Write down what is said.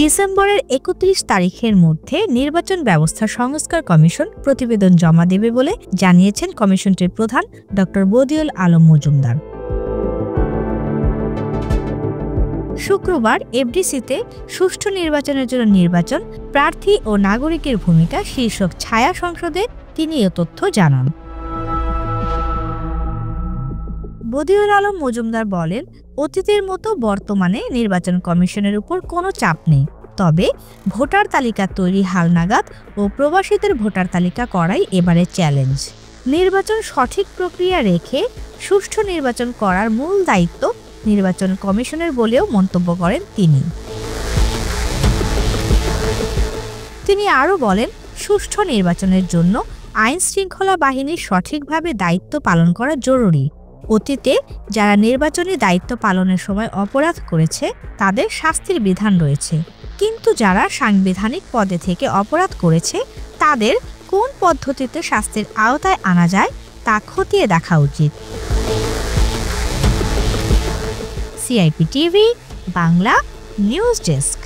ডিসেম্বরের ৩১ তারিখের মধ্যে নির্বাচন ব্যবস্থা সংস্কার কমিশন প্রতিবেদন জমা দেবে বলে জানিয়েছেন কমিশনটির প্রধান ড বদিউল আলম মজুমদার। শুক্রবার এফডিসিতে সুষ্ঠু নির্বাচনের জন্য নির্বাচন, প্রার্থী ও নাগরিকের ভূমিকা শীর্ষক ছায়া সংসদে তিনি এ তথ্য জানান। বদিউল আলম মজুমদার বলেন, অতীতের মতো বর্তমানে নির্বাচন কমিশনের উপর কোনো চাপ নেই, তবে ভোটার তালিকা তৈরি হালনাগাদ ও প্রবাসীদের ভোটার তালিকা করাই এবারে চ্যালেঞ্জ। নির্বাচন সঠিক প্রক্রিয়া রেখে সুষ্ঠু নির্বাচন করার মূল দায়িত্ব নির্বাচন কমিশনের বলেও মন্তব্য করেন তিনি আরও বলেন, সুষ্ঠু নির্বাচনের জন্য আইন শৃঙ্খলা বাহিনীর সঠিকভাবে দায়িত্ব পালন করা জরুরি। অতীতে যারা নির্বাচনী দায়িত্ব পালনের সময় অপরাধ করেছে তাদের শাস্তির বিধান রয়েছে, কিন্তু যারা সাংবিধানিক পদে থেকে অপরাধ করেছে তাদের কোন পদ্ধতিতে শাস্তির আওতায় আনা যায় তা খতিয়ে দেখা উচিত। CIP TV Bangla news desk.